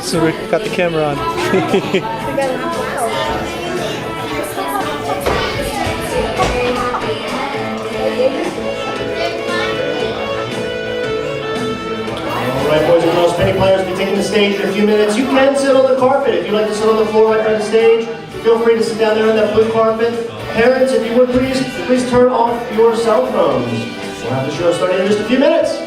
So we got the camera on. Alright, boys and girls, penny players will be taking the stage in a few minutes. You can sit on the carpet. If you'd like to sit on the floor right by the stage, feel free to sit down there on that blue carpet. Parents, if you would please turn off your cell phones. We'll have the show starting in just a few minutes.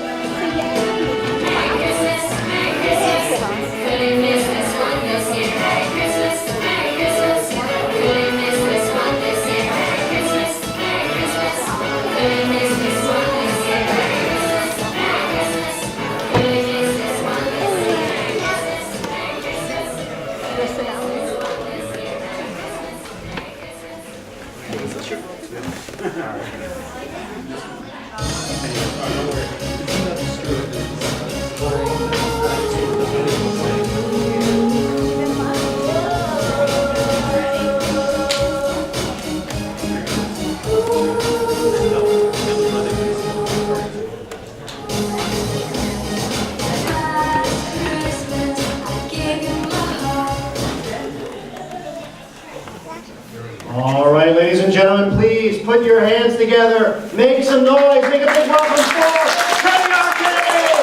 All right, ladies and gentlemen, please put your hands together. Make some noise. Make a big welcome for Penny Arcade!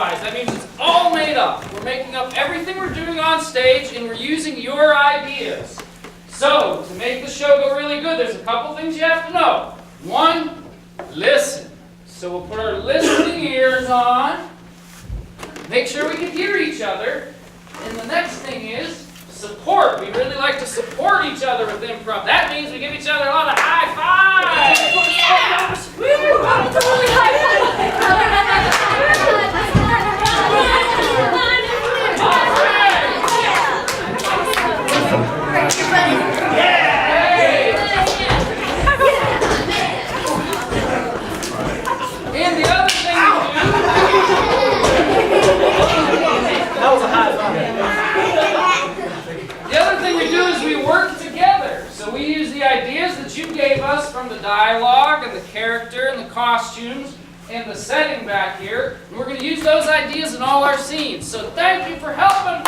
That means it's all made up. We're making up everything we're doing on stage and we're using your ideas. So, to make the show go really good, there's a couple things you have to know. One, listen. So we'll put our listening ears on, make sure we can hear each other. And the next thing is support. We really like to support each other with improv. That means we give each other a lot of high fives. Yeah! Totally high five. And the other thing we do, that was a high five. The other thing we do is we work together. So we use the ideas that you gave us from the dialogue and the character and the costumes and the setting back here. And we're going to use those ideas in all our scenes. So thank you for helping.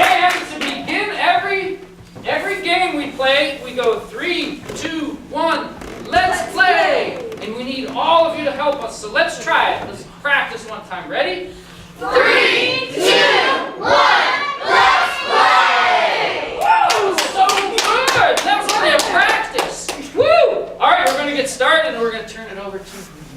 And to begin every game we play, we go 3, 2, 1, let's play! And we need all of you to help us, so let's try it. Let's practice one time. Ready? 3, 2, 1, let's play! Whoa, so good! That was only a practice. Woo! Alright, we're going to get started and we're going to turn it over to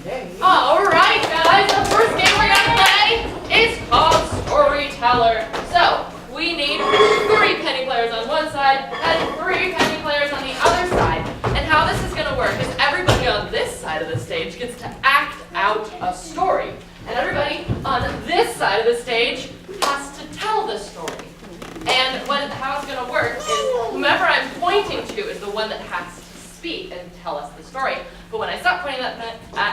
Renee. Alright guys, the first game we're going to play is called Storyteller. So, we need 3 penny players on one side and 3 penny players on the other side. And how this is going to work is everybody on this side of the stage gets to act out a story. And everybody on this side of the stage has to tell the story. And how it's going to work is whomever I'm pointing to is the one that has to speak and tell us the story. But when I stop pointing at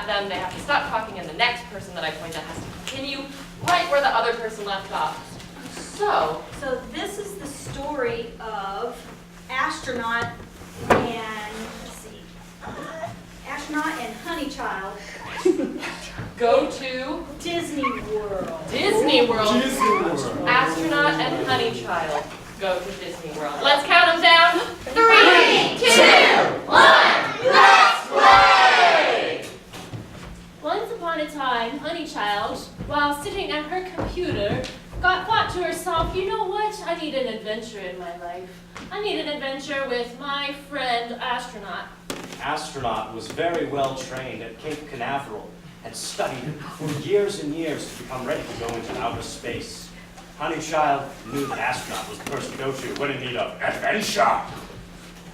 them, they have to stop talking, and the next person that I point at has to continue right where the other person left off. So this is the story of astronaut and, let's see, astronaut and honey child. Go to Disney World. Disney World. Astronaut and honey child go to Disney World. Let's count them down. 3, 2, 1, let's play! Once upon a time, honey child, while sitting at her computer, thought to herself, you know what? I need an adventure in my life. I need an adventure with my friend, astronaut. Astronaut was very well trained at Cape Canaveral, had studied for years and years to become ready to go into outer space. Honeychild knew that astronaut was the person to go to when in need of adventure.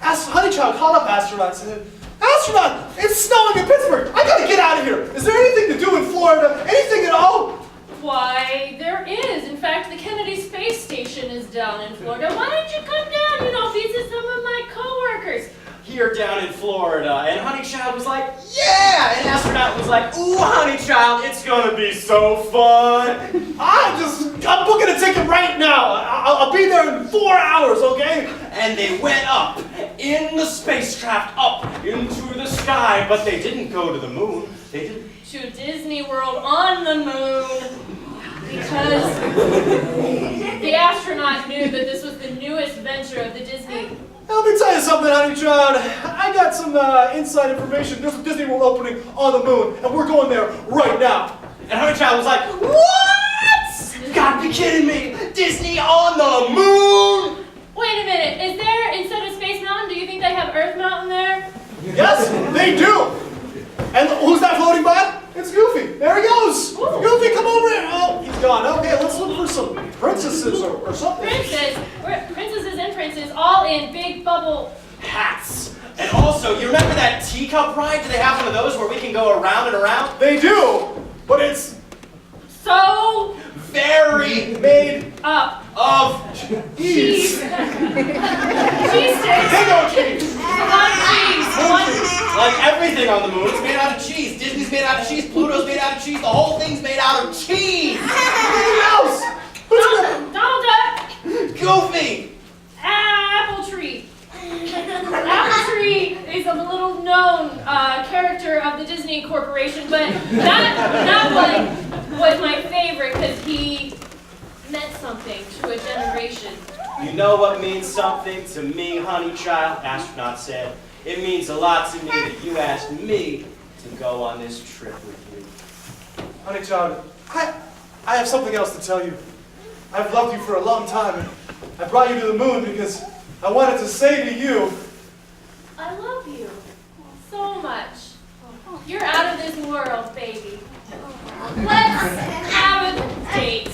Honeychild called up Astronaut and said, Astronaut, it's snowing in Pittsburgh. I gotta get out of here. Is there anything to do in Florida? Anything at all? Why, there is. In fact, the Kennedy Space Station is down in Florida. Why don't you come down, visit some of my coworkers? Here down in Florida, and Honeychild was like, yeah! And Astronaut was like, ooh, Honeychild, it's gonna be so fun! I'm booking a ticket right now. I'll be there in 4 hours, okay? And they went up in the spacecraft, up into the sky, but they didn't go to the moon. They didn't. To Disney World on the moon. Because the astronaut knew that this was the newest venture of the Disney. Let me tell you something, Honeychild. I got some inside information. There's a Disney World opening on the moon, and we're going there right now. And Honeychild was like, what? You gotta be kidding me! Disney on the moon! Wait a minute, is there, instead of Space Mountain, do you think they have Earth Mountain there? Yes, they do. And who's that floating by? It's Goofy. There he goes. Ooh. Goofy, come over here. Oh, he's gone. Okay, let's look for some princesses or something. Princesses and princes, all in big bubble Hats. And also, you remember that teacup ride? Do they have one of those where we can go around and around? They do, but it's so Very made up. of cheese. Cheese sticks. Potato cheese. One cheese. like everything on the moon is made out of cheese. Disney's made out of cheese. Pluto's made out of cheese. The whole thing's made out of cheese. Who else? Donald Duck. Goofy. Apple Tree. Apple Tree is a little known character of the Disney Corporation, but that one was my favorite because he meant something to a generation. You know what means something to me, Honeychild? Astronaut said. It means a lot to me that you asked me to go on this trip with you. Honeychild, I have something else to tell you. I've loved you for a long time, and I brought you to the moon because I wanted to say to you, I love you so much. You're out of this world, baby. Let's have a date.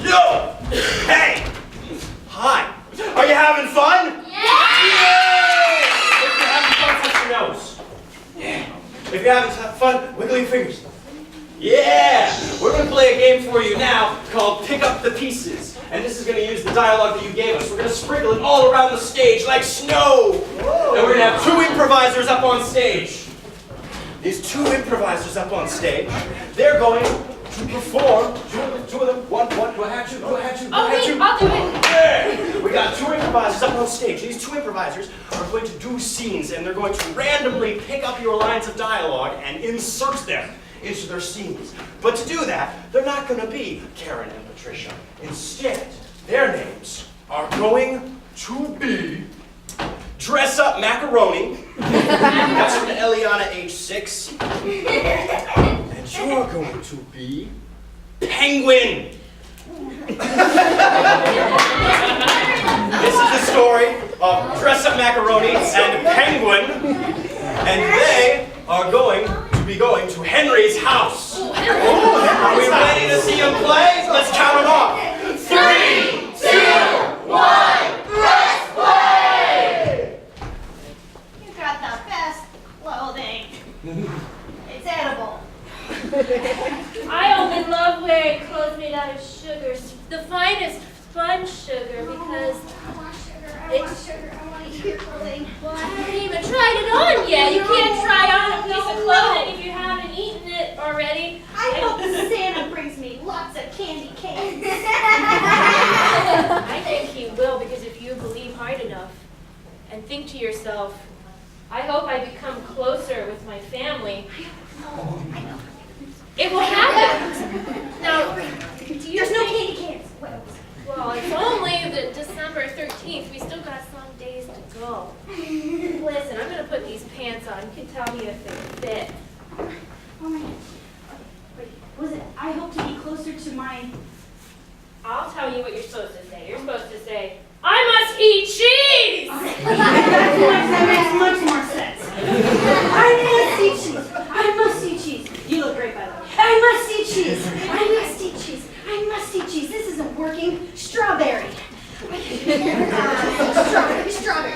Yo! Hey! Hi! Are you having fun? If you're having fun, touch your nose. Yeah. If you're having fun, wiggle your fingers. Yeah! We're going to play a game for you now called Pick Up the Pieces. And this is going to use the dialogue that you gave us. We're going to sprinkle it all around the stage like snow. Whoa. And we're going to have two improvisers up on stage. These two improvisers up on stage, they're going to perform. Two of them. One. Go ahead, you. I'll do it. Yeah. We got two improvisers up on stage. These two improvisers are going to do scenes, and they're going to randomly pick up your lines of dialogue and insert them into their scenes. But to do that, they're not going to be Karen and Patricia. Instead, their names are going to be Dress Up Macaroni. That's from Eliana, age 6. And you're going to be Penguin. This is the story of Dress Up Macaroni and Penguin. And they are going to be going to Henry's house. Are we ready to see them play? Let's count them off. 3, 2, 1, let's play! You got the best clothing. It's edible. I only love wearing clothes made out of sugars, the finest sponge sugar, because I want sugar. I want to eat your clothing. well, I haven't even tried it on yet. You can't try on a piece of clothing if you haven't eaten it already. I hope Santa brings me lots of candy canes. I think he will, because if you believe hard enough and think to yourself, I hope I become closer with my family, it will happen. Now, do you There's no think- candy cans. What else? Well, it's only the December 13th. We still got some days to go. Listen, I'm going to put these pants on. You can tell me if they fit. Oh my mind. I'll tell you what you're supposed to say. You're supposed to say, I must eat cheese! That makes much more sense. I must eat cheese. I must eat cheese. You look great, by the way. I must eat cheese. I must eat cheese. I must eat cheese. This isn't working. Strawberry. Strawberry.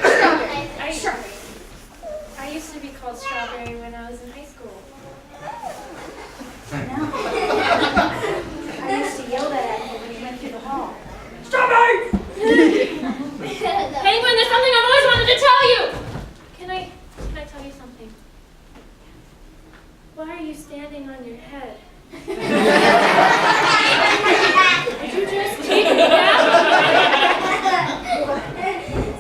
I used to be called Strawberry when I was in high school. No. I used to yell that at you when you went through the hall. Strawberry! Penguin, there's something I've always wanted to tell you! Can I tell you something? Why are you standing on your head? Did you just take a nap?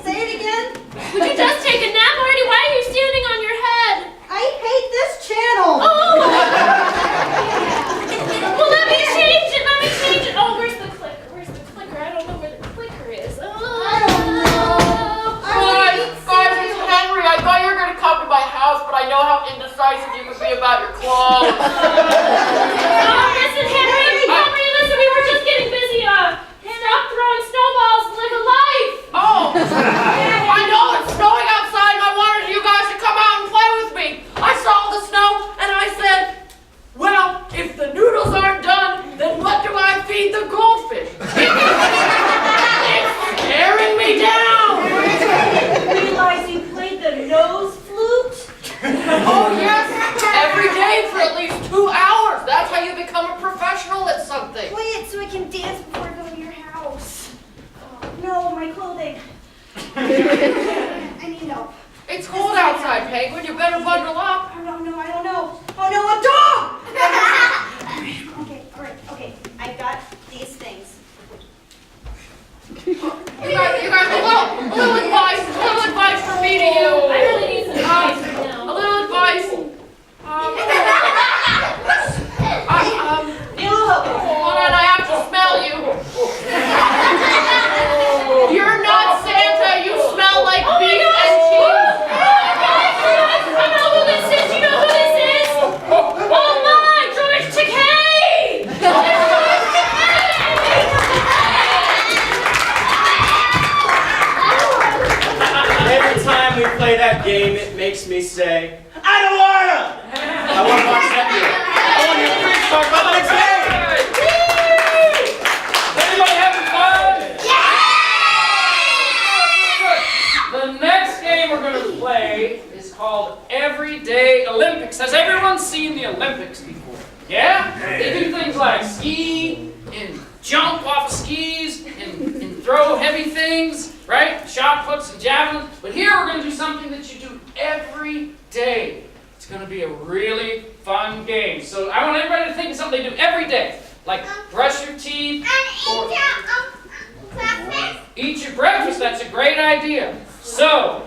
Say it again. Would you just take a nap already? Why are you standing on your head? I hate this channel. Oh! Well, let me change it. Oh, where's the clicker? I don't know where the clicker is. Oh. Guys, it's Henry. I thought you were going to come to my house, but I know how indecisive you can be about your clothes. Listen, Henry, listen, we were just getting busy. Stop throwing snowballs and live a life. Oh, I know it's snowing outside and I wanted you guys to come out and play with me. I saw the snow and I said, well, if the noodles aren't done, then what do I feed the goldfish? It's staring me down. Realize you played the nose flute? Oh yes, every day for at least 2 hours. That's how you become a professional at something. Play it so I can dance before I go to your house. Oh, no, my clothing. I need help. It's cold outside, Penguin. You better bundle up. I don't know. Oh no, a dog! Okay. I've got these things. You guys, a little advice from me to you. I really need some advice right now. A little advice. Hold on, I have to smell you. You're not Santa. You smell like beef and cheese. I know who this is. You know who this is? Oh my, George Takei! Every time we play that game, it makes me say, I don't wanna! I wanna watch that game. I wanna hear the Greeks talk about the next game! Everybody having fun? The next game we're going to play is called Everyday Olympics. Has everyone seen the Olympics before? Yeah? They do things like ski and jump off of skis and throw heavy things, right? Shot puts and javelins. But here we're going to do something that you do every day. It's going to be a really fun game. So I want everybody to think of something they do every day. Like brush your teeth, or eat your breakfast. That's a great idea. So